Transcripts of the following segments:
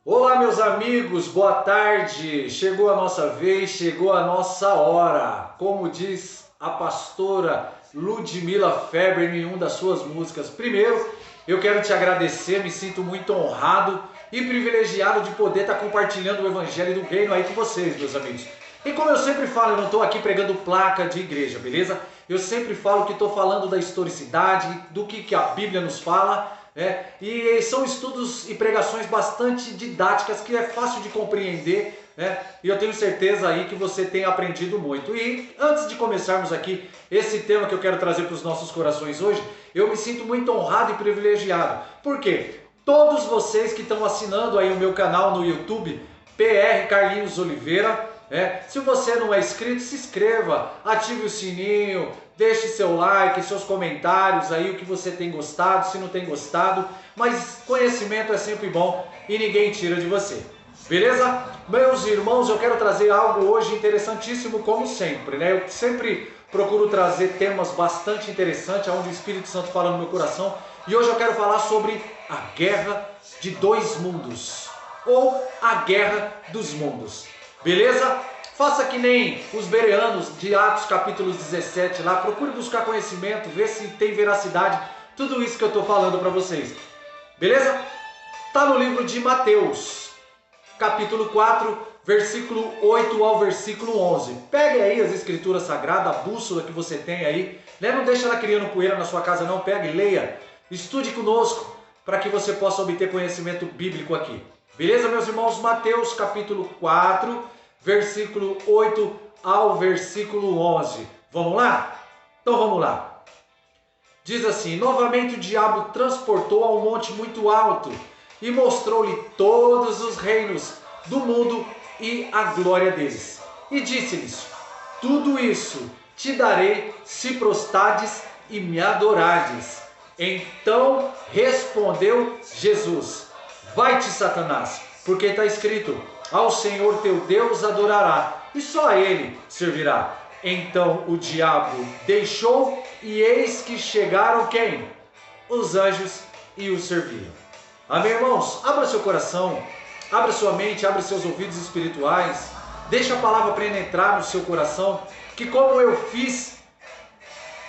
Olá, meus amigos, boa tarde. Chegou a nossa vez, chegou a nossa hora. Como diz a pastora Ludmila Feber em uma das suas músicas. Primeiro, eu quero te agradecer, me sinto muito honrado e privilegiado de poder estar compartilhando o evangelho do reino aí com vocês, meus amigos. E como eu sempre falo, eu não estou aqui pregando placa de igreja, beleza? Eu sempre falo que estou falando da historicidade, do que a Bíblia nos fala. E são estudos e pregações bastante didáticas que é fácil de compreender, e eu tenho certeza aí que você tem aprendido muito. E antes de começarmos aqui esse tema que eu quero trazer para os nossos corações hoje, eu me sinto muito honrado e privilegiado. Por quê? Todos vocês que estão assinando aí o meu canal no YouTube, PR Carlinhos Oliveira, se você não é inscrito, se inscreva, ative o sininho, deixe seu like, seus comentários aí, o que você tem gostado, se não tem gostado, mas conhecimento é sempre bom e ninguém tira de você. Beleza? Meus irmãos, eu quero trazer algo hoje interessantíssimo como sempre, Eu sempre procuro trazer temas bastante interessantes, onde o Espírito Santo fala no meu coração, e hoje eu quero falar sobre a guerra de dois mundos, ou a guerra dos mundos. Beleza? Faça que nem os bereanos de Atos capítulo 17 lá, procure buscar conhecimento, ver se tem veracidade, tudo isso que eu estou falando para vocês. Beleza? Está no livro de Mateus, capítulo 4, versículo 8 ao versículo 11. Pegue aí as escrituras sagradas, a bússola que você tem aí, Não deixa ela criando poeira na sua casa não, pegue, leia, estude conosco, para que você possa obter conhecimento bíblico aqui. Beleza, meus irmãos? Mateus capítulo 4, versículo 8 ao versículo 11. Vamos lá? Então vamos lá. Diz assim: novamente o diabo transportou a um monte muito alto e mostrou-lhe todos os reinos do mundo e a glória deles. E disse-lhes: tudo isso te darei se prostrardes e me adorardes. Então respondeu Jesus: vai-te, Satanás, porque está escrito: ao Senhor teu Deus adorará, e só a ele servirá. Então o diabo deixou, e eis que chegaram quem? Os anjos, e o serviram. Amém, irmãos? Abra seu coração, abra sua mente, abra seus ouvidos espirituais, deixa a palavra penetrar no seu coração, que como eu fiz,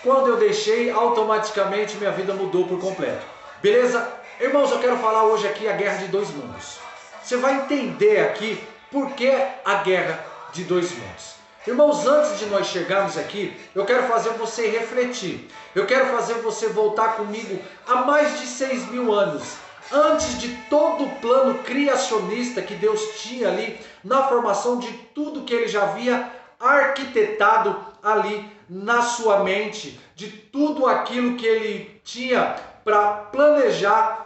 quando eu deixei, automaticamente minha vida mudou por completo. Beleza? Irmãos, eu quero falar hoje aqui a guerra de dois mundos. Você vai entender aqui por que a guerra de dois mundos. Irmãos, antes de nós chegarmos aqui, eu quero fazer você refletir. Eu quero fazer você voltar comigo há mais de 6.000 anos. Antes de todo o plano criacionista que Deus tinha ali, na formação de tudo que Ele já havia arquitetado ali na sua mente, de tudo aquilo que Ele tinha para planejar,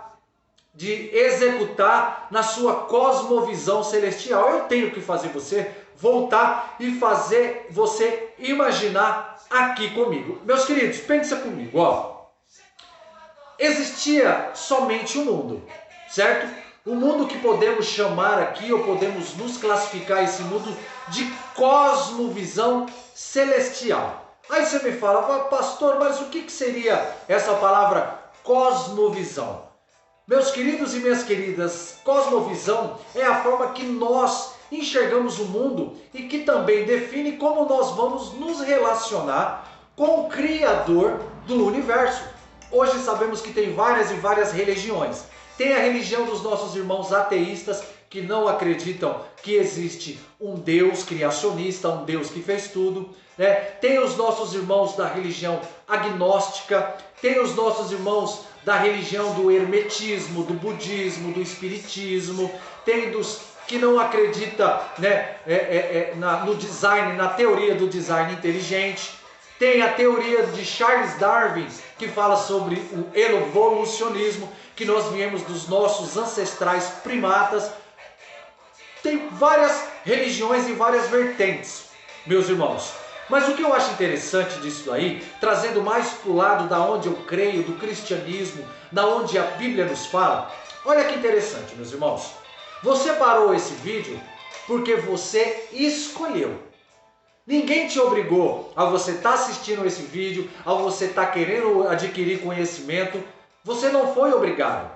de executar na sua cosmovisão celestial. Eu tenho que fazer você voltar e fazer você imaginar aqui comigo. Meus queridos, pensa comigo, Existia somente um mundo, certo? O mundo que podemos chamar aqui, ou podemos nos classificar esse mundo de cosmovisão celestial. Aí você me fala: pastor, mas o que seria essa palavra cosmovisão? Meus queridos e minhas queridas, cosmovisão é a forma que nós enxergamos o mundo e que também define como nós vamos nos relacionar com o Criador do universo. Hoje sabemos que tem várias e várias religiões. Tem a religião dos nossos irmãos ateístas, que não acreditam que existe um Deus criacionista, um Deus que fez tudo. Tem os nossos irmãos da religião agnóstica, tem os nossos irmãos da religião do hermetismo, do budismo, do espiritismo, tem dos que não acreditam no design, na teoria do design inteligente. Tem a teoria de Charles Darwin, que fala sobre o evolucionismo, que nós viemos dos nossos ancestrais primatas. Tem várias religiões e várias vertentes, meus irmãos. Mas o que eu acho interessante disso aí, trazendo mais para o lado da onde eu creio, do cristianismo, da onde a Bíblia nos fala, olha que interessante, meus irmãos. Você parou esse vídeo porque você escolheu. Ninguém te obrigou a você estar assistindo esse vídeo, a você estar querendo adquirir conhecimento. Você não foi obrigado.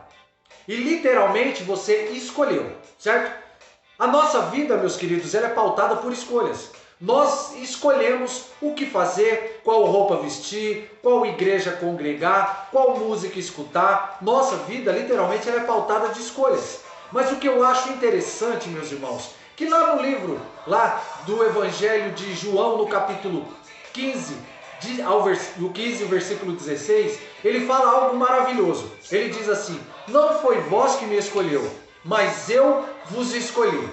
E literalmente você escolheu, certo? A nossa vida, meus queridos, ela é pautada por escolhas. Nós escolhemos o que fazer, qual roupa vestir, qual igreja congregar, qual música escutar. Nossa vida, literalmente, ela é pautada de escolhas. Mas o que eu acho interessante, meus irmãos, que lá no livro, lá do Evangelho de João, no capítulo 15, no 15, versículo 16, ele fala algo maravilhoso. Ele diz assim: não foi vós que me escolheu, mas eu vos escolhi,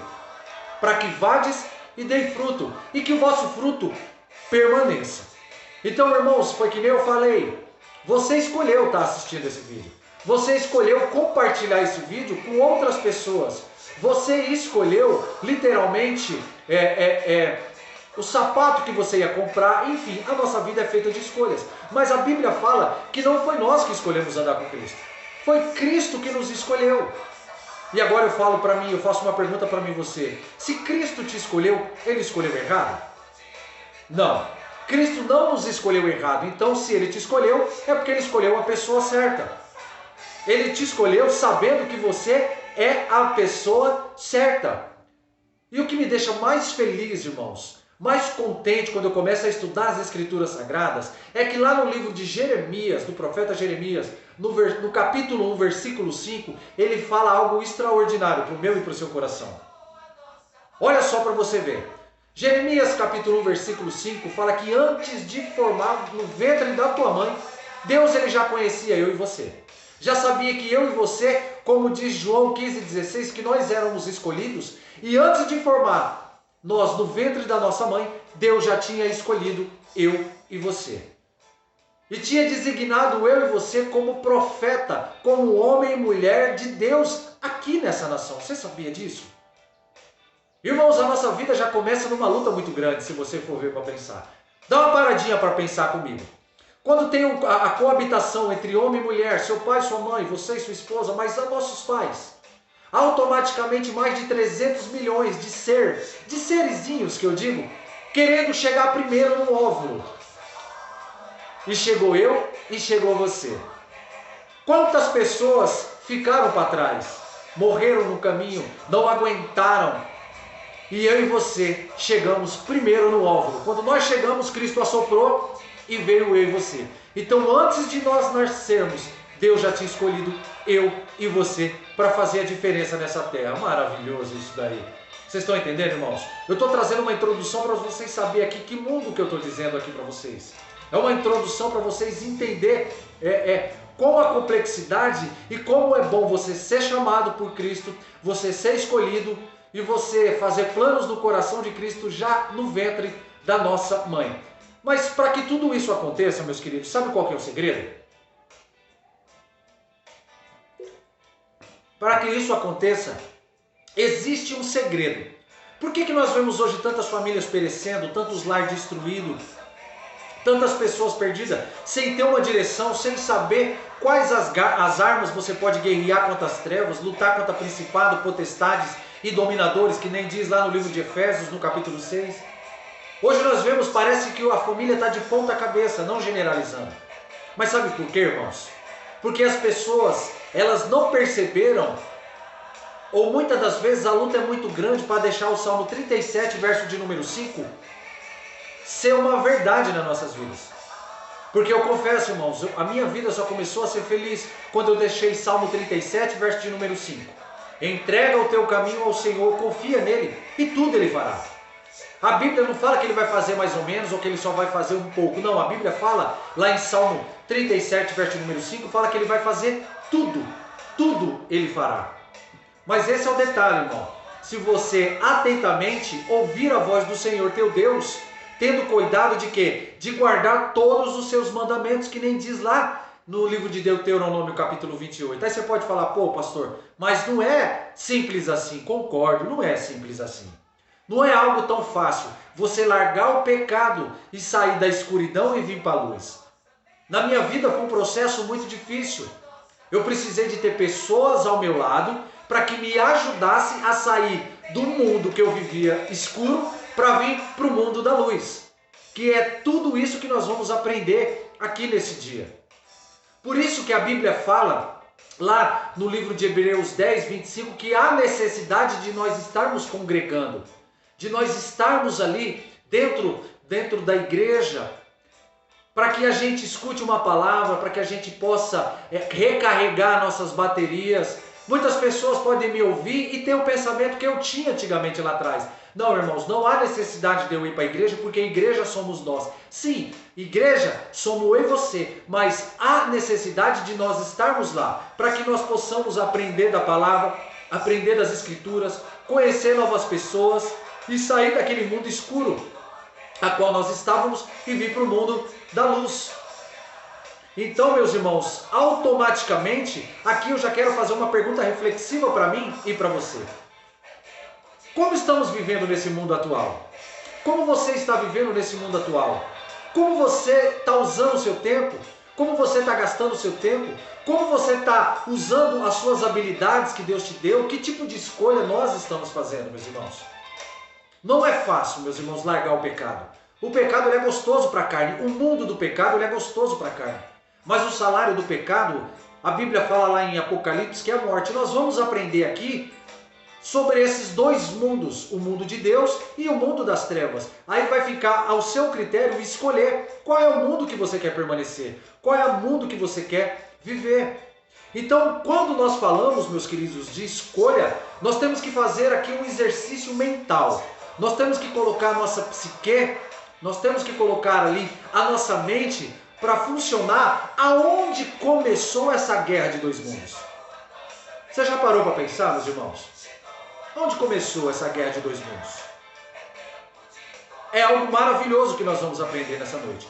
para que vades e dei fruto, e que o vosso fruto permaneça. Então, irmãos, foi que nem eu falei, você escolheu estar assistindo esse vídeo. Você escolheu compartilhar esse vídeo com outras pessoas. Você escolheu, literalmente, o sapato que você ia comprar. Enfim, a nossa vida é feita de escolhas. Mas a Bíblia fala que não foi nós que escolhemos andar com Cristo. Foi Cristo que nos escolheu. E agora eu falo para mim, eu faço uma pergunta para mim e você. Se Cristo te escolheu, Ele escolheu errado? Não. Cristo não nos escolheu errado. Então, se Ele te escolheu, é porque Ele escolheu a pessoa certa. Ele te escolheu sabendo que você é a pessoa certa. E o que me deixa mais feliz, irmãos, mais contente quando eu começo a estudar as Escrituras Sagradas, é que lá no livro de Jeremias, do profeta Jeremias, no capítulo 1, versículo 5, ele fala algo extraordinário para o meu e para o seu coração. Olha só para você ver. Jeremias capítulo 1, versículo 5, fala que antes de formar no ventre da tua mãe, Deus ele já conhecia eu e você. Já sabia que eu e você, como diz João 15,16, que nós éramos escolhidos. E antes de formar nós no ventre da nossa mãe, Deus já tinha escolhido eu e você. E tinha designado eu e você como profeta, como homem e mulher de Deus aqui nessa nação. Você sabia disso? Irmãos, a nossa vida já começa numa luta muito grande, se você for ver para pensar. Dá uma paradinha para pensar comigo. Quando tem a coabitação entre homem e mulher, seu pai, sua mãe, você e sua esposa, mas a nossos pais, automaticamente mais de 300 milhões de serezinhos que eu digo, querendo chegar primeiro no óvulo. E chegou eu e chegou você. Quantas pessoas ficaram para trás, morreram no caminho, não aguentaram. E eu e você chegamos primeiro no óvulo. Quando nós chegamos, Cristo assoprou e veio eu e você. Então, antes de nós nascermos, Deus já tinha escolhido eu e você para fazer a diferença nessa terra. Maravilhoso isso daí. Vocês estão entendendo, irmãos? Eu estou trazendo uma introdução para vocês saberem aqui que mundo que eu estou dizendo aqui para vocês. É uma introdução para vocês entenderem com a complexidade e como é bom você ser chamado por Cristo, você ser escolhido e você fazer planos no coração de Cristo já no ventre da nossa mãe. Mas para que tudo isso aconteça, meus queridos, sabe qual que é o segredo? Para que isso aconteça, existe um segredo. Por que nós vemos hoje tantas famílias perecendo, tantos lares destruídos, tantas pessoas perdidas, sem ter uma direção, sem saber quais as armas você pode guerrear contra as trevas, lutar contra principado, potestades e dominadores, que nem diz lá no livro de Efésios, no capítulo 6. Hoje nós vemos, parece que a família está de ponta cabeça, não generalizando. Mas sabe por quê, irmãos? Porque as pessoas, elas não perceberam, ou muitas das vezes a luta é muito grande para deixar o Salmo 37, verso de número 5, ser uma verdade nas nossas vidas. Porque eu confesso, irmãos, a minha vida só começou a ser feliz quando eu deixei Salmo 37, verso de número 5. Entrega o teu caminho ao Senhor, confia nele e tudo ele fará. A Bíblia não fala que ele vai fazer mais ou menos ou que ele só vai fazer um pouco. Não, a Bíblia fala, lá em Salmo 37, verso número 5, fala que ele vai fazer tudo. Tudo ele fará. Mas esse é o detalhe, irmão. Se você atentamente ouvir a voz do Senhor teu Deus, tendo cuidado de quê? De guardar todos os seus mandamentos, que nem diz lá no livro de Deuteronômio, capítulo 28. Aí você pode falar, pô, pastor, mas não é simples assim. Concordo, não é simples assim. Não é algo tão fácil você largar o pecado e sair da escuridão e vir para a luz. Na minha vida foi um processo muito difícil. Eu precisei de ter pessoas ao meu lado para que me ajudassem a sair do mundo que eu vivia escuro para vir para o mundo da luz. Que é tudo isso que nós vamos aprender aqui nesse dia. Por isso que a Bíblia fala lá no livro de Hebreus 10, 25, que há necessidade de nós estarmos congregando, de nós estarmos ali dentro da igreja, para que a gente escute uma palavra, para que a gente possa recarregar nossas baterias. Muitas pessoas podem me ouvir e ter o pensamento que eu tinha antigamente lá atrás. Não, irmãos, não há necessidade de eu ir para a igreja, porque a igreja somos nós. Sim, igreja somos eu e você, mas há necessidade de nós estarmos lá, para que nós possamos aprender da palavra, aprender das escrituras, conhecer novas pessoas e sair daquele mundo escuro a qual nós estávamos e vir para o mundo da luz. Então, meus irmãos, automaticamente, aqui eu já quero fazer uma pergunta reflexiva para mim e para você. Como estamos vivendo nesse mundo atual? Como você está vivendo nesse mundo atual? Como você está usando o seu tempo? Como você está gastando o seu tempo? Como você está usando as suas habilidades que Deus te deu? Que tipo de escolha nós estamos fazendo, meus irmãos? Não é fácil, meus irmãos, largar o pecado. O pecado ele é gostoso para a carne. O mundo do pecado ele é gostoso para a carne. Mas o salário do pecado, a Bíblia fala lá em Apocalipse que é a morte. Nós vamos aprender aqui sobre esses dois mundos, o mundo de Deus e o mundo das trevas. Aí vai ficar ao seu critério escolher qual é o mundo que você quer permanecer, qual é o mundo que você quer viver. Então, quando nós falamos, meus queridos, de escolha, nós temos que fazer aqui um exercício mental. Nós temos que colocar a nossa psique, nós temos que colocar ali a nossa mente para funcionar aonde começou essa guerra de dois mundos. Você já parou para pensar, meus irmãos? Onde começou essa guerra de dois mundos? É algo maravilhoso que nós vamos aprender nessa noite.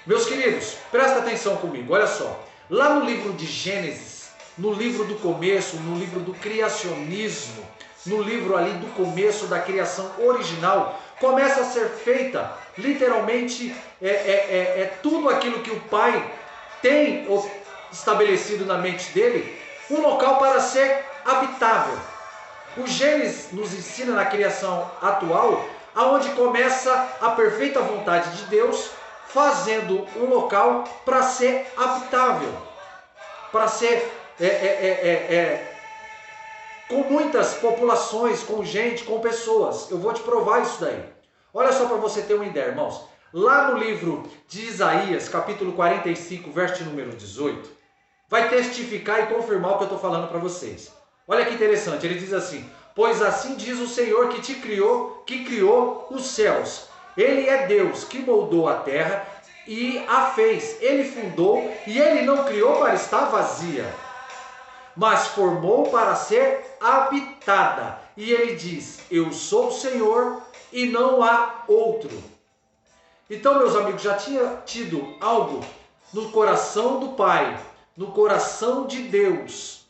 Meus queridos, presta atenção comigo, olha só. Lá no livro de Gênesis, no livro do começo, no livro do criacionismo, no livro ali do começo da criação original, começa a ser feita, literalmente, tudo aquilo que o Pai tem estabelecido na mente dele, um local para ser habitável. O Gênesis nos ensina na criação atual, aonde começa a perfeita vontade de Deus, fazendo um local para ser habitável, para ser com muitas populações, com gente, com pessoas. Eu vou te provar isso daí. Olha só para você ter uma ideia, irmãos. Lá no livro de Isaías, capítulo 45, verso número 18, vai testificar e confirmar o que eu estou falando para vocês. Olha que interessante, ele diz assim: pois assim diz o Senhor que te criou, que criou os céus. Ele é Deus que moldou a terra e a fez. Ele fundou e ele não criou para estar vazia, mas formou para ser habitada. E ele diz: eu sou o Senhor e não há outro. Então, meus amigos, já tinha tido algo no coração do Pai, no coração de Deus,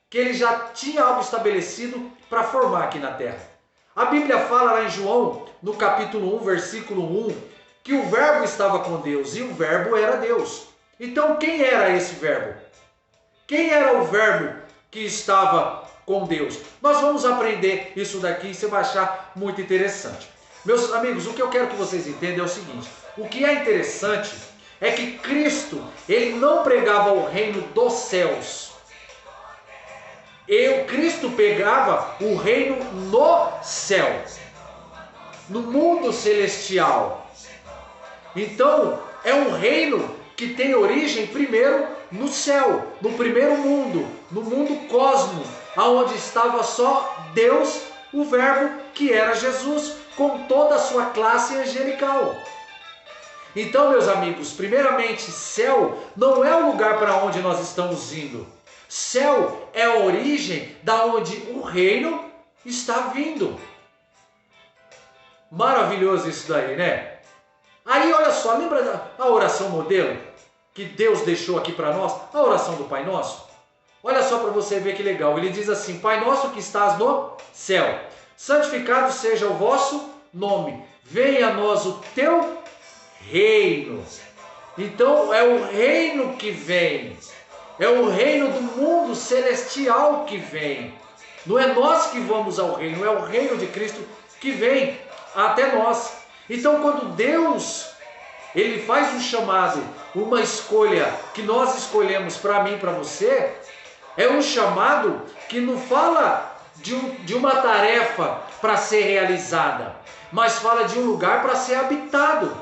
que ele já tinha algo estabelecido para formar aqui na terra. A Bíblia fala lá em João, no capítulo 1, versículo 1, que o verbo estava com Deus e o verbo era Deus. Então, quem era esse verbo? Quem era o verbo que estava com Deus? Nós vamos aprender isso daqui e você vai achar muito interessante. Meus amigos, o que eu quero que vocês entendam é o seguinte: o que é interessante é que Cristo, ele não pregava o reino dos céus. Cristo pegava o reino no céu, no mundo celestial. Então, é um reino que tem origem primeiro no céu, no primeiro mundo, no mundo cosmo, aonde estava só Deus, o verbo que era Jesus, com toda a sua classe angelical. Então, meus amigos, primeiramente, céu não é o lugar para onde nós estamos indo. Céu é a origem da onde o reino está vindo. Maravilhoso isso daí, né? Aí, olha só, lembra da oração modelo que Deus deixou aqui para nós? A oração do Pai Nosso. Olha só para você ver que legal. Ele diz assim: Pai Nosso que estás no céu, santificado seja o vosso nome. Venha a nós o teu reino. Então, é o reino que vem. É o reino do mundo celestial que vem. Não é nós que vamos ao reino, é o reino de Cristo que vem até nós. Então, quando Deus, ele faz um chamado, uma escolha que nós escolhemos para mim e para você, É um chamado que não fala de uma tarefa para ser realizada, mas fala de um lugar para ser habitado.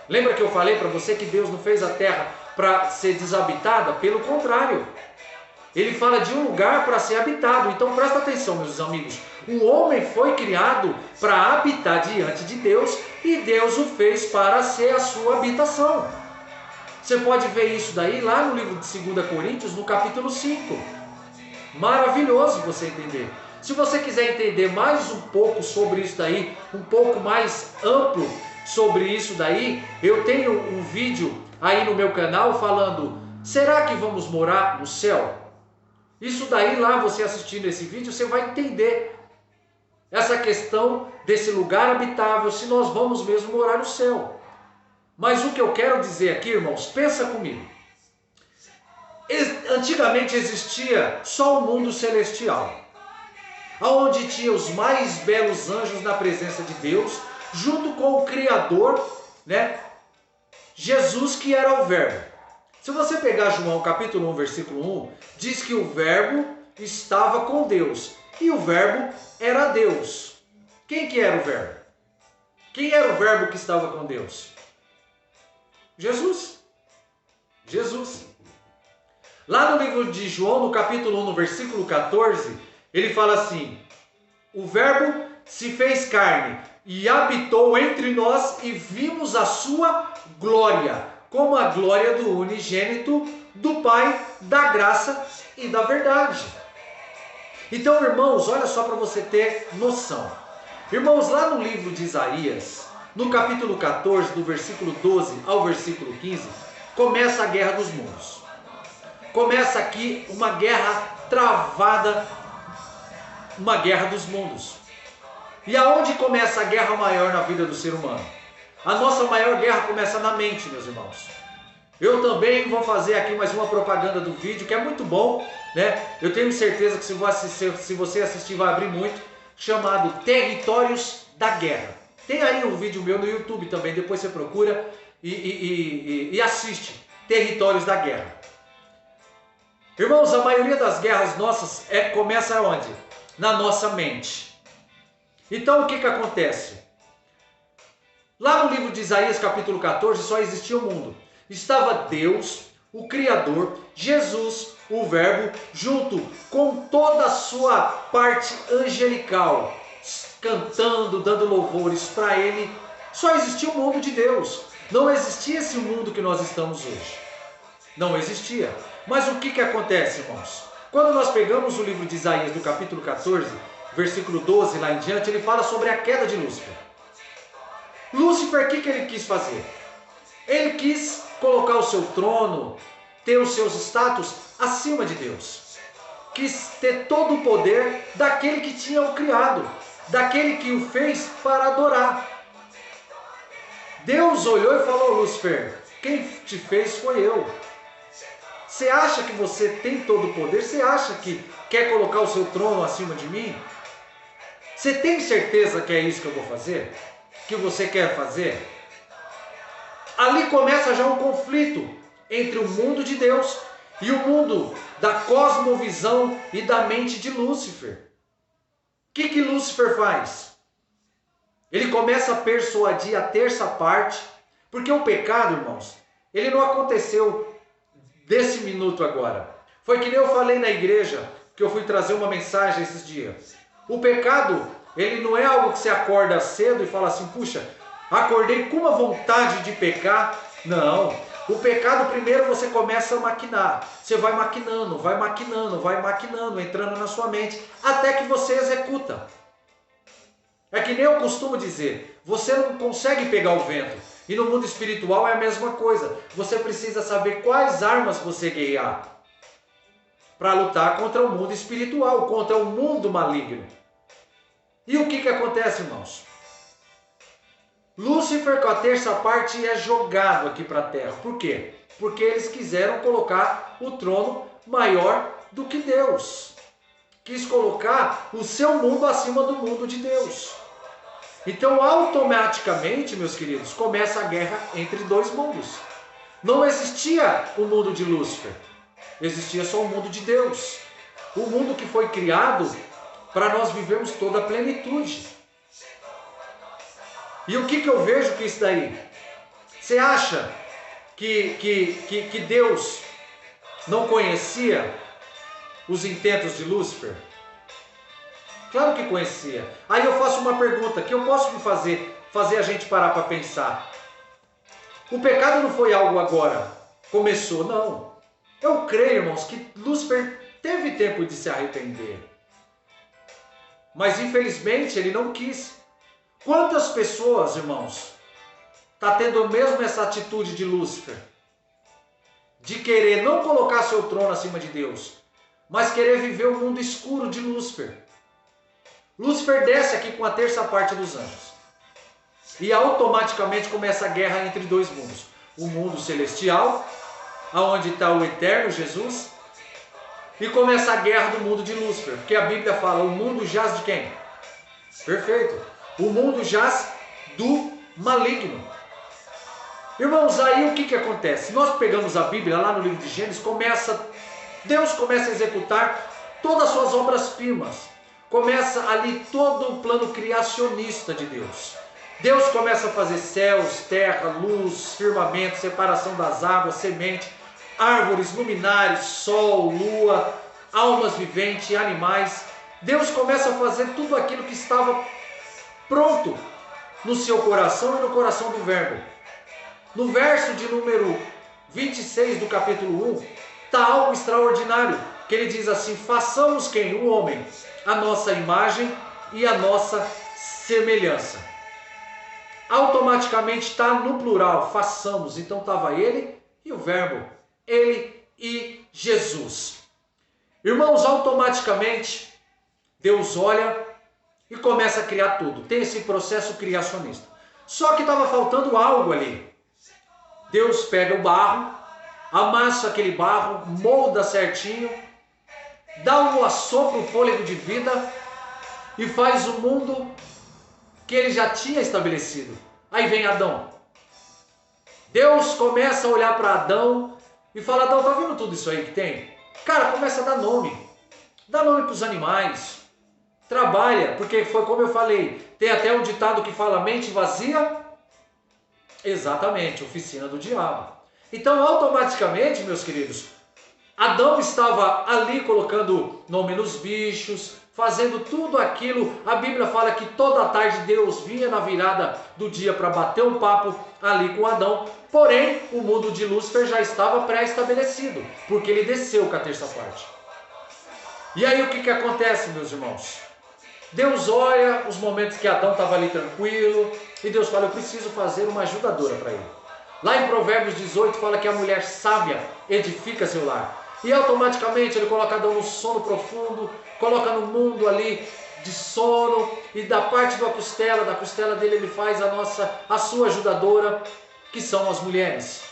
Lembra que eu falei para você que Deus não fez a terra para ser desabitada? Pelo contrário, ele fala de um lugar para ser habitado. Então presta atenção, meus amigos. O homem foi criado para habitar diante de Deus e Deus o fez para ser a sua habitação. Você pode ver isso daí lá no livro de 2 Coríntios, no capítulo 5. Maravilhoso você entender. Se você quiser entender mais um pouco sobre isso daí, um pouco mais amplo sobre isso daí, eu tenho um vídeo aí no meu canal falando: será que vamos morar no céu? Isso daí lá, você assistindo esse vídeo, você vai entender essa questão desse lugar habitável, se nós vamos mesmo morar no céu. Mas o que eu quero dizer aqui, irmãos, pensa comigo. Antigamente existia só o mundo celestial, onde tinha os mais belos anjos na presença de Deus, junto com o Criador, né? Jesus, que era o Verbo. Se você pegar João capítulo 1, versículo 1, diz que o Verbo estava com Deus, e o Verbo era Deus. Quem que era o Verbo? Quem era o Verbo que estava com Deus? Jesus. Jesus. Lá no livro de João, no capítulo 1, no versículo 14, ele fala assim: o Verbo se fez carne e habitou entre nós e vimos a sua glória, como a glória do unigênito do Pai, da graça e da verdade. Então, irmãos, olha só para você ter noção. Irmãos, lá no livro de Isaías, no capítulo 14, do versículo 12 ao versículo 15, começa a guerra dos mundos. Começa aqui uma guerra travada, uma guerra dos mundos. E aonde começa a guerra maior na vida do ser humano? A nossa maior guerra começa na mente, meus irmãos. Eu também vou fazer aqui mais uma propaganda do vídeo, que é muito bom, né? Eu tenho certeza que se você assistir vai abrir muito, chamado Territórios da Guerra. Tem aí um vídeo meu no YouTube também, depois você procura e assiste. Territórios da Guerra. Irmãos, a maioria das guerras nossas começa onde? Na nossa mente. Então o que acontece? Lá no livro de Isaías capítulo 14 só existia o mundo. Estava Deus, o Criador, Jesus, o Verbo, junto com toda a sua parte angelical, cantando, dando louvores para Ele. Só existia o mundo de Deus. Não existia esse mundo que nós estamos hoje. Não existia. Mas o que acontece, irmãos? Quando nós pegamos o livro de Isaías do capítulo 14, versículo 12 lá em diante, ele fala sobre a queda de Lúcifer. Lúcifer, o que ele quis fazer? Ele quis colocar o seu trono, ter os seus status acima de Deus. Quis ter todo o poder daquele que tinha o criado, daquele que o fez para adorar. Deus olhou e falou: Lúcifer, quem te fez foi eu. Você acha que você tem todo o poder? Você acha que quer colocar o seu trono acima de mim? Você tem certeza que é isso que eu vou fazer? Que você quer fazer? Ali começa já um conflito entre o mundo de Deus e o mundo da cosmovisão e da mente de Lúcifer. O que Lúcifer faz? Ele começa a persuadir a terça parte, porque o pecado, irmãos, ele não aconteceu desse minuto agora. Foi que nem eu falei na igreja, que eu fui trazer uma mensagem esses dias. O pecado, ele não é algo que você acorda cedo e fala assim: puxa, acordei com uma vontade de pecar. Não. O pecado, primeiro você começa a maquinar. Você vai maquinando, entrando na sua mente, até que você executa. É que nem eu costumo dizer, você não consegue pegar o vento. E no mundo espiritual é a mesma coisa. Você precisa saber quais armas você guerrear para lutar contra o mundo espiritual, contra o mundo maligno. E o que acontece, irmãos? Lúcifer, com a terça parte, é jogado aqui para a terra. Por quê? Porque eles quiseram colocar o trono maior do que Deus. Quis colocar o seu mundo acima do mundo de Deus. Então, automaticamente, meus queridos, começa a guerra entre dois mundos. Não existia o mundo de Lúcifer. Existia só o mundo de Deus. O mundo que foi criado para nós vivermos toda a plenitude. E o que eu vejo com isso daí? Você acha que Deus não conhecia os intentos de Lúcifer? Claro que conhecia. Aí eu faço uma pergunta que eu posso fazer a gente parar para pensar. O pecado não foi algo agora, começou, não. Eu creio, irmãos, que Lúcifer teve tempo de se arrepender. Mas infelizmente ele não quis. Quantas pessoas, irmãos, está tendo mesmo essa atitude de Lúcifer? De querer não colocar seu trono acima de Deus, mas querer viver o mundo escuro de Lúcifer. Lúcifer desce aqui com a terça parte dos anjos. E automaticamente começa a guerra entre dois mundos. O mundo celestial, onde está o eterno Jesus, e começa a guerra do mundo de Lúcifer. Porque a Bíblia fala, o mundo jaz de quem? Perfeito. O mundo jaz do maligno. Irmãos, aí o que acontece? Nós pegamos a Bíblia lá no livro de Gênesis, Deus começa a executar todas as suas obras-primas. Começa ali todo o plano criacionista de Deus. Deus começa a fazer céus, terra, luz, firmamento, separação das águas, semente, árvores, luminares, sol, lua, almas viventes, animais. Deus começa a fazer tudo aquilo que estava pronto no seu coração e no coração do Verbo. No verso de número 26 do capítulo 1, está algo extraordinário, que ele diz assim, façamos quem? O homem, a nossa imagem e a nossa semelhança. Automaticamente está no plural, façamos. Então estava ele e o Verbo, ele e Jesus. Irmãos, automaticamente Deus olha e começa a criar tudo. Tem esse processo criacionista. Só que estava faltando algo ali. Deus pega o barro, amassa aquele barro, molda certinho, dá um assopro, fôlego de vida e faz o mundo que ele já tinha estabelecido. Aí vem Adão. Deus começa a olhar para Adão e fala, Adão, tá vendo tudo isso aí que tem? Cara, começa a dar nome. Dá nome para os animais. Trabalha, porque foi como eu falei, tem até um ditado que fala, mente vazia, exatamente, oficina do diabo. Então, automaticamente, meus queridos, Adão estava ali colocando nome nos bichos, fazendo tudo aquilo. A Bíblia fala que toda a tarde Deus vinha na virada do dia para bater um papo ali com Adão. Porém, o mundo de Lúcifer já estava pré-estabelecido, porque ele desceu com a terça parte. E aí o que acontece, meus irmãos? Deus olha os momentos que Adão estava ali tranquilo, e Deus fala, eu preciso fazer uma ajudadora para ele. Lá em Provérbios 18 fala que a mulher sábia edifica seu lar. E automaticamente ele coloca Adão no sono profundo, coloca no mundo ali de sono, e da parte da costela dele ele faz a sua ajudadora, que são as mulheres.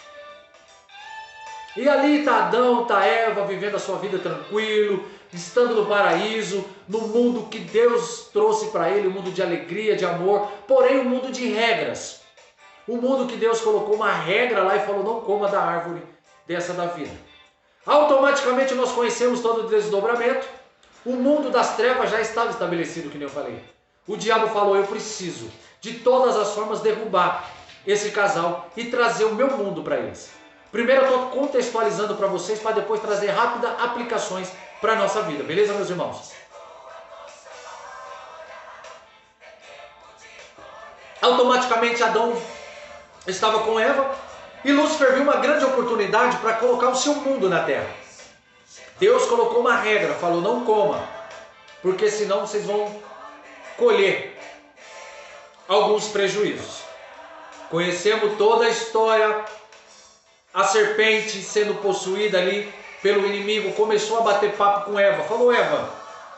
E ali está Adão, está Eva, vivendo a sua vida tranquilo, estando no paraíso, no mundo que Deus trouxe para ele, um mundo de alegria, de amor, porém um mundo de regras. Um mundo que Deus colocou uma regra lá e falou, não coma da árvore dessa da vida. Automaticamente nós conhecemos todo o desdobramento. O mundo das trevas já estava estabelecido, que nem eu falei. O diabo falou, eu preciso de todas as formas derrubar esse casal e trazer o meu mundo para eles. Primeiro eu estou contextualizando para vocês, para depois trazer rápidas aplicações para a nossa vida. Beleza, meus irmãos? Automaticamente Adão estava com Eva e Lúcifer viu uma grande oportunidade para colocar o seu mundo na terra. Deus colocou uma regra, falou, não coma, porque senão vocês vão colher alguns prejuízos. Conhecemos toda a história, a serpente sendo possuída ali pelo inimigo, começou a bater papo com Eva, falou, Eva,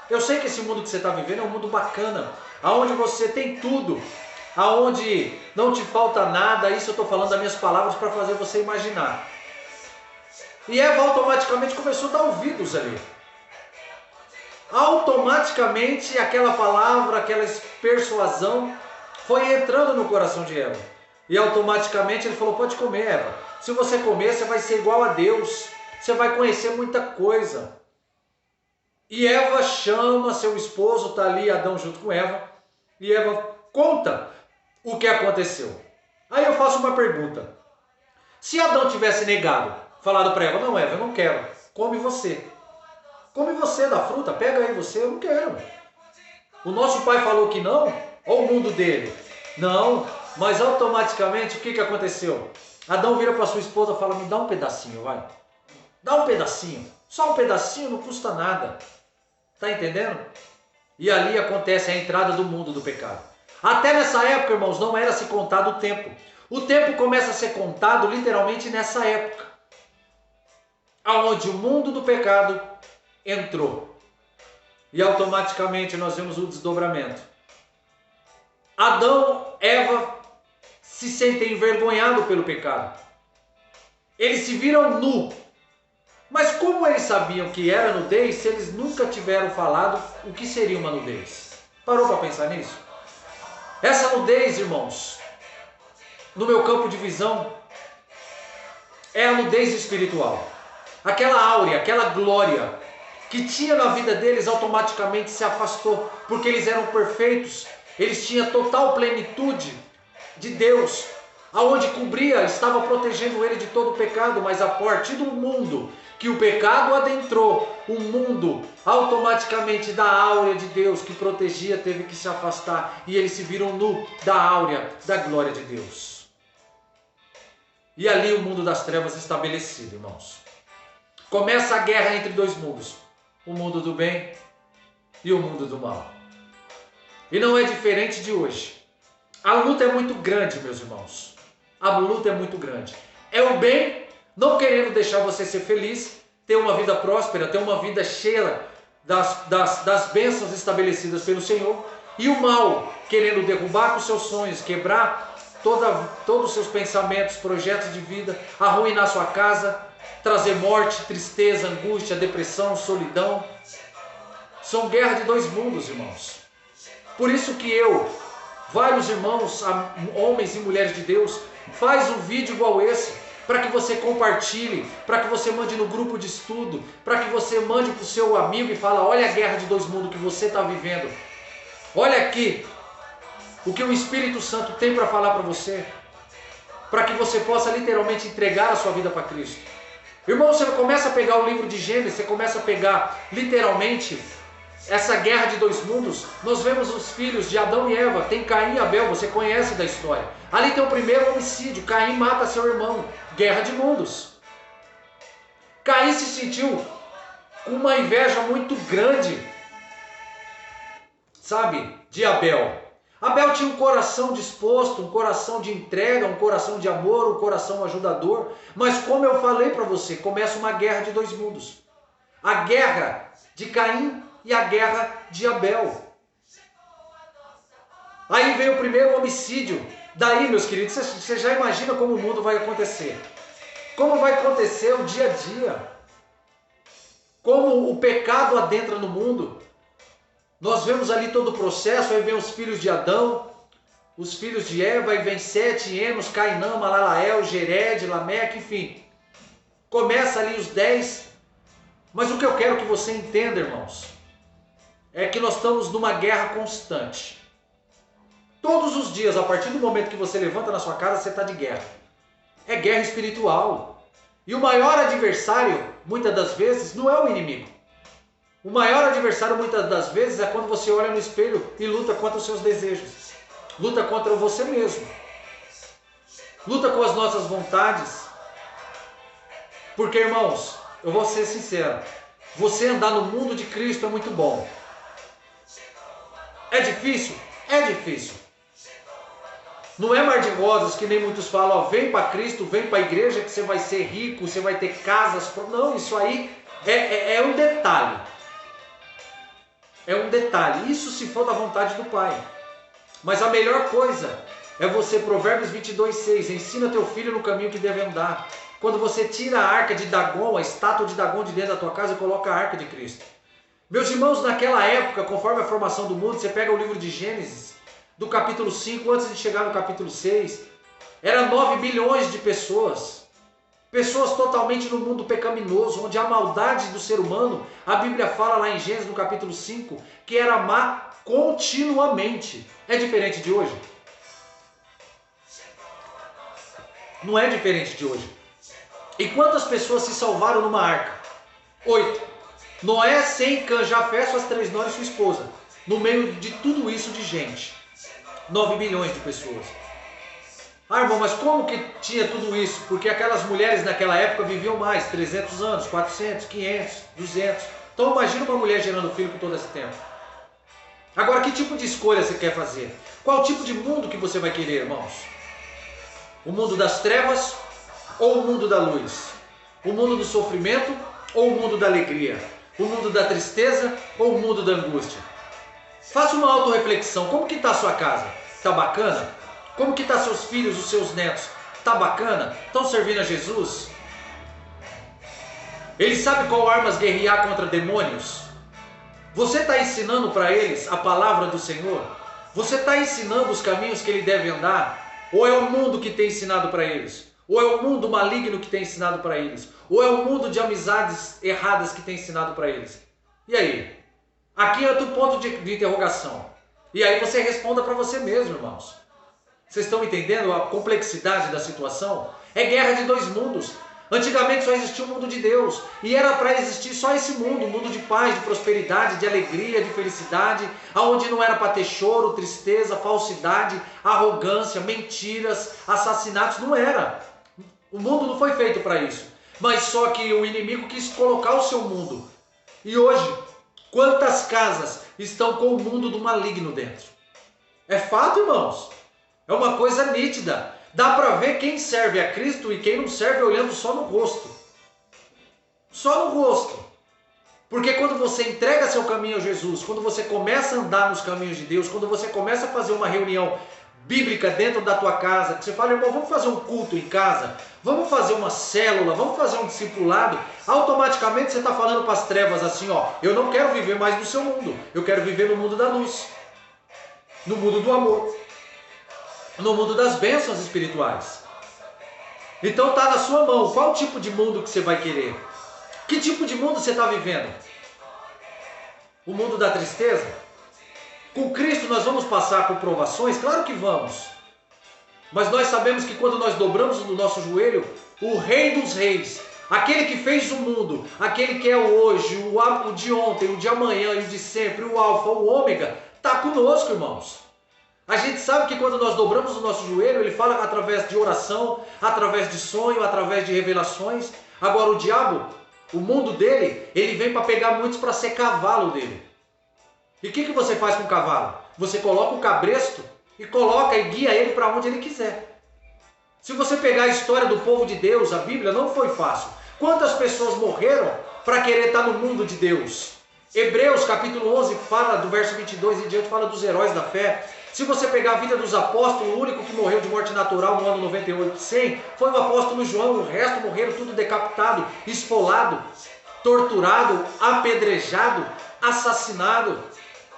eu sei que esse mundo que você está vivendo é um mundo bacana, aonde você tem tudo, aonde não te falta nada, isso eu estou falando das minhas palavras para fazer você imaginar. E Eva automaticamente começou a dar ouvidos ali. Automaticamente aquela palavra, aquela persuasão foi entrando no coração de Eva. E automaticamente ele falou, pode comer, Eva. Se você comer, você vai ser igual a Deus. você vai conhecer muita coisa. E Eva chama seu esposo, está ali Adão junto com Eva, e Eva conta o que aconteceu. Aí eu faço uma pergunta. Se Adão tivesse negado, falado para Eva, não Eva, eu não quero, come você. Come você da fruta, pega aí você, eu não quero. O nosso pai falou que não, ou o mundo dele? Não, mas automaticamente o que aconteceu? Adão vira para sua esposa e fala, me dá um pedacinho, vai. Dá um pedacinho, só um pedacinho não custa nada. Tá entendendo? E ali acontece a entrada do mundo do pecado. Até nessa época, irmãos, não era se contado o tempo. O tempo começa a ser contado literalmente nessa época, aonde o mundo do pecado entrou. E automaticamente nós vemos o desdobramento. Adão, Eva se sentem envergonhados pelo pecado. Eles se viram nu. Mas como eles sabiam que era nudez se eles nunca tiveram falado o que seria uma nudez? Parou para pensar nisso? Essa nudez, irmãos, no meu campo de visão, é a nudez espiritual. Aquela áurea, aquela glória que tinha na vida deles automaticamente se afastou, porque eles eram perfeitos, eles tinham total plenitude de Deus, aonde cobria, estava protegendo ele de todo o pecado, mas a partir do mundo que o pecado adentrou, o mundo automaticamente da áurea de Deus que protegia teve que se afastar e eles se viram nu da áurea da glória de Deus. E ali o mundo das trevas estabelecido, irmãos. Começa a guerra entre dois mundos, o mundo do bem e o mundo do mal. E não é diferente de hoje. A luta é muito grande, meus irmãos. A luta é muito grande. É o bem não querendo deixar você ser feliz, ter uma vida próspera, ter uma vida cheia das bênçãos estabelecidas pelo Senhor. E o mal querendo derrubar com seus sonhos, quebrar todos os seus pensamentos, projetos de vida, arruinar sua casa, trazer morte, tristeza, angústia, depressão, solidão. São guerra de dois mundos, irmãos. Por isso que vários irmãos, homens e mulheres de Deus, faz um vídeo igual esse, para que você compartilhe, para que você mande no grupo de estudo, para que você mande para o seu amigo e fala, olha a guerra de dois mundos que você está vivendo. Olha aqui o que o Espírito Santo tem para falar para você, para que você possa literalmente entregar a sua vida para Cristo. Irmão, você começa a pegar o livro de Gênesis, você começa a pegar literalmente essa guerra de dois mundos. Nós vemos os filhos de Adão e Eva, tem Caim e Abel, você conhece da história. Ali tem o primeiro homicídio, Caim mata seu irmão, guerra de mundos. Caim se sentiu com uma inveja muito grande, sabe, de Abel. Abel tinha um coração disposto, um coração de entrega, um coração de amor, um coração ajudador. Mas como eu falei para você, começa uma guerra de dois mundos. A guerra de Caim e a guerra de Abel. Aí vem o primeiro homicídio. Daí, meus queridos, você já imagina como o mundo vai acontecer. Como vai acontecer o dia a dia. Como o pecado adentra no mundo. Nós vemos ali todo o processo, aí vem os filhos de Adão, os filhos de Eva, aí vem Sete, Enos, Cainã, Malalael, Jered, Lameque, enfim. Começa ali os 10. Mas o que eu quero que você entenda, irmãos, é que nós estamos numa guerra constante. Todos os dias, a partir do momento que você levanta na sua casa, você está de guerra. É guerra espiritual. E o maior adversário, muitas das vezes, não é o inimigo. O maior adversário, muitas das vezes, é quando você olha no espelho e luta contra os seus desejos. Luta contra você mesmo. Luta com as nossas vontades. Porque, irmãos, eu vou ser sincero, você andar no mundo de Cristo é muito bom. É difícil? É difícil. Não é mar de rosas que nem muitos falam, ó, vem para Cristo, vem para a igreja que você vai ser rico, você vai ter casas. Não, isso aí é um detalhe. É um detalhe. Isso se for da vontade do Pai. Mas a melhor coisa é você, Provérbios 22:6, ensina teu filho no caminho que deve andar. Quando você tira a arca de Dagon, a estátua de Dagon de dentro da tua casa e coloca a arca de Cristo. Meus irmãos, naquela época, conforme a formação do mundo, você pega o livro de Gênesis, do capítulo 5, antes de chegar no capítulo 6, era 9 bilhões de pessoas. Pessoas totalmente no mundo pecaminoso, onde a maldade do ser humano, a Bíblia fala lá em Gênesis no capítulo 5, que era má continuamente. É diferente de hoje? Não é diferente de hoje. E quantas pessoas se salvaram numa arca? 8. Noé, Sem, Cã, Jafé, suas 3 noras e sua esposa. No meio de tudo isso de gente. 9 milhões de pessoas. Ah, irmão, mas como que tinha tudo isso? Porque aquelas mulheres naquela época viviam mais, 300 anos, 400, 500, 200. Então imagina uma mulher gerando filho por todo esse tempo. Agora, que tipo de escolha você quer fazer? Qual tipo de mundo que você vai querer, irmãos? O mundo das trevas ou o mundo da luz? O mundo do sofrimento ou o mundo da alegria? O mundo da tristeza ou o mundo da angústia? Faça uma autorreflexão. Como que está a sua casa? Está bacana? Como que estão seus filhos, os seus netos? Está bacana? Estão servindo a Jesus? Eles sabem qual armas guerrear contra demônios? Você está ensinando para eles a palavra do Senhor? Você está ensinando os caminhos que ele deve andar? Ou é o mundo que tem ensinado para eles? Ou é o mundo maligno que tem ensinado para eles? Ou é o mundo de amizades erradas que tem ensinado para eles? E aí? Aqui é outro ponto de interrogação. E aí você responda para você mesmo, irmãos. Vocês estão entendendo a complexidade da situação? É guerra de 2 mundos. Antigamente só existia o mundo de Deus. E era para existir só esse mundo. Um mundo de paz, de prosperidade, de alegria, de felicidade. Onde não era para ter choro, tristeza, falsidade, arrogância, mentiras, assassinatos. Não era. O mundo não foi feito para isso. Mas só que o inimigo quis colocar o seu mundo. E hoje, quantas casas estão com o mundo do maligno dentro? É fato, irmãos. É uma coisa nítida. Dá para ver quem serve a Cristo e quem não serve olhando só no rosto. Só no rosto. Porque quando você entrega seu caminho a Jesus, quando você começa a andar nos caminhos de Deus, quando você começa a fazer uma reunião bíblica dentro da tua casa, que você fala, irmão, vamos fazer um culto em casa, vamos fazer uma célula, vamos fazer um discipulado, automaticamente você está falando para as trevas assim, ó, eu não quero viver mais no seu mundo, eu quero viver no mundo da luz, no mundo do amor, no mundo das bênçãos espirituais. Então está na sua mão, qual tipo de mundo que você vai querer? Que tipo de mundo você está vivendo? O mundo da tristeza? Com Cristo nós vamos passar por provações? Claro que vamos. Mas nós sabemos que quando nós dobramos o nosso joelho, o Rei dos Reis, aquele que fez o mundo, aquele que é o hoje, o de ontem, o de amanhã e o de sempre, o alfa, o ômega, está conosco, irmãos. A gente sabe que quando nós dobramos o nosso joelho, ele fala através de oração, através de sonho, através de revelações. Agora o diabo, o mundo dele, ele vem para pegar muitos para ser cavalo dele. E o que você faz com o cavalo? Você coloca o cabresto e coloca e guia ele para onde ele quiser. Se você pegar a história do povo de Deus, a Bíblia não foi fácil. Quantas pessoas morreram para querer estar no mundo de Deus? Hebreus capítulo 11 fala do verso 22 em diante, fala dos heróis da fé. Se você pegar a vida dos apóstolos, o único que morreu de morte natural no ano 98, 100, foi o apóstolo João. O resto morreram tudo decapitado, esfolado, torturado, apedrejado, assassinado.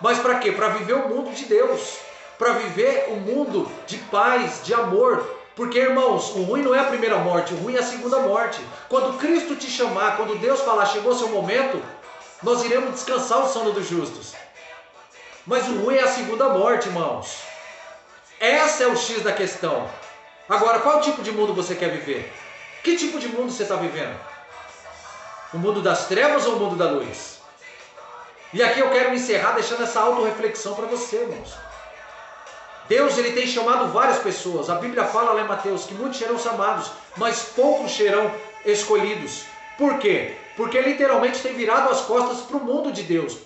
Mas para quê? Para viver o mundo de Deus. Para viver o mundo de paz, de amor. Porque, irmãos, o ruim não é a primeira morte, o ruim é a segunda morte. Quando Cristo te chamar, quando Deus falar, chegou o seu momento, nós iremos descansar o sono dos justos. Mas o ruim é a segunda morte, irmãos. Essa é o X da questão. Agora, qual tipo de mundo você quer viver? Que tipo de mundo você está vivendo? O mundo das trevas ou o mundo da luz? E aqui eu quero encerrar deixando essa autorreflexão para você, irmãos. Deus, ele tem chamado várias pessoas. A Bíblia fala lá em Mateus que muitos serão chamados, mas poucos serão escolhidos. Por quê? Porque literalmente tem virado as costas para o mundo de Deus.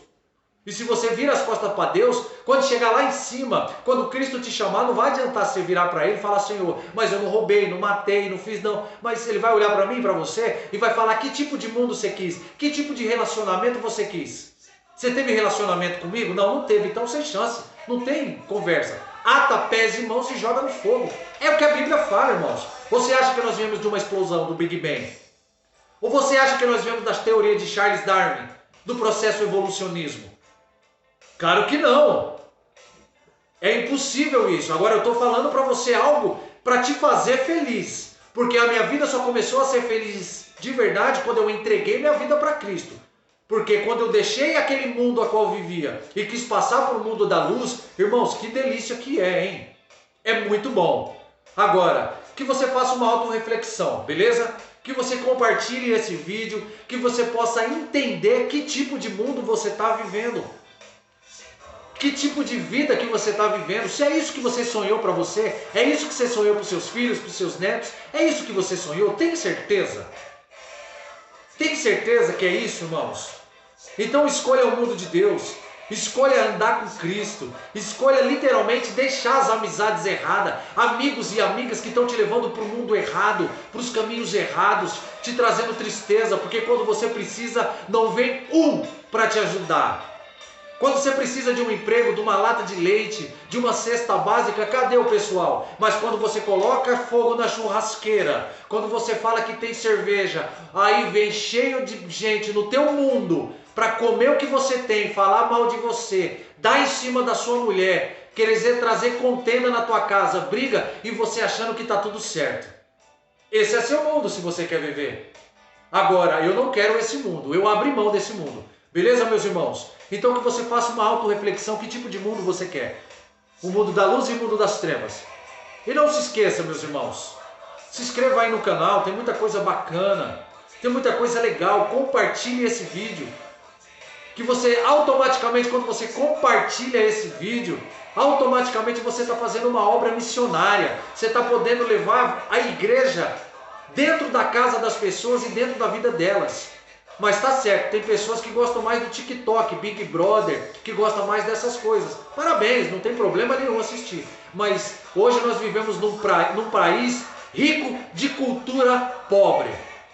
E se você vira as costas para Deus, quando chegar lá em cima, quando Cristo te chamar, não vai adiantar você virar para Ele e falar, Senhor, mas eu não roubei, não matei, não fiz, não. Mas Ele vai olhar para mim, para você, e vai falar que tipo de mundo você quis, que tipo de relacionamento você quis. Você teve relacionamento comigo? Não, não teve, então sem chance, não tem conversa. Ata pés e mãos e joga no fogo. É o que a Bíblia fala, irmãos. Você acha que nós viemos de uma explosão, do Big Bang? Ou você acha que nós viemos das teorias de Charles Darwin, do processo evolucionismo? Claro que não. É impossível isso. Agora eu estou falando para você algo para te fazer feliz. Porque a minha vida só começou a ser feliz de verdade quando eu entreguei minha vida para Cristo. Porque quando eu deixei aquele mundo a qual vivia e quis passar para o mundo da luz, irmãos, que delícia que é, hein? É muito bom. Agora, que você faça uma autorreflexão, beleza? Que você compartilhe esse vídeo, que você possa entender que tipo de mundo você está vivendo. Que tipo de vida que você está vivendo. Se é isso que você sonhou para você, é isso que você sonhou para os seus filhos, para os seus netos, é isso que você sonhou, tem certeza? Tem certeza que é isso, irmãos? Então escolha o mundo de Deus, escolha andar com Cristo, escolha literalmente deixar as amizades erradas, amigos e amigas que estão te levando para o mundo errado, para os caminhos errados, te trazendo tristeza, porque quando você precisa, não vem um para te ajudar. Quando você precisa de um emprego, de uma lata de leite, de uma cesta básica, cadê o pessoal? Mas quando você coloca fogo na churrasqueira, quando você fala que tem cerveja, aí vem cheio de gente no teu mundo para comer o que você tem, falar mal de você, dar em cima da sua mulher, querer trazer contenda na tua casa, briga e você achando que está tudo certo. Esse é seu mundo se você quer viver. Agora, eu não quero esse mundo, eu abri mão desse mundo. Beleza, meus irmãos? Então que você faça uma autorreflexão, que tipo de mundo você quer? O mundo da luz e o mundo das trevas. E não se esqueça, meus irmãos, se inscreva aí no canal, tem muita coisa bacana, tem muita coisa legal, compartilhe esse vídeo. Que você automaticamente, quando você compartilha esse vídeo, automaticamente você está fazendo uma obra missionária. Você está podendo levar a igreja dentro da casa das pessoas e dentro da vida delas. Mas tá certo, tem pessoas que gostam mais do TikTok, Big Brother, que gostam mais dessas coisas. Parabéns, não tem problema nenhum assistir. Mas hoje nós vivemos num país rico de cultura pobre.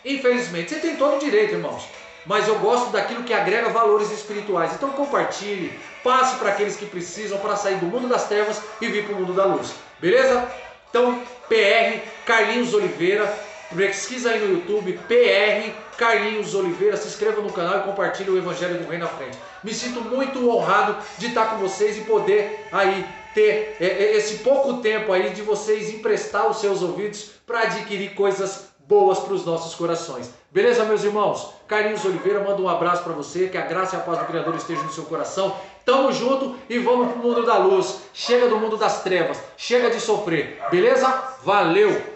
Infelizmente, você tem todo o direito, irmãos. Mas eu gosto daquilo que agrega valores espirituais. Então compartilhe, passe para aqueles que precisam para sair do mundo das trevas e vir para o mundo da luz. Beleza? Então, PR Carlinhos Oliveira. Pesquisa aí no YouTube, PR Carlinhos Oliveira, se inscreva no canal e compartilhe o Evangelho do Reino à frente. Me sinto muito honrado de estar com vocês e poder aí ter esse pouco tempo aí de vocês emprestar os seus ouvidos para adquirir coisas boas para os nossos corações. Beleza, meus irmãos? Carlinhos Oliveira, manda um abraço para você, que a graça e a paz do Criador estejam no seu coração. Tamo junto e vamos para o mundo da luz. Chega do mundo das trevas, chega de sofrer, beleza? Valeu!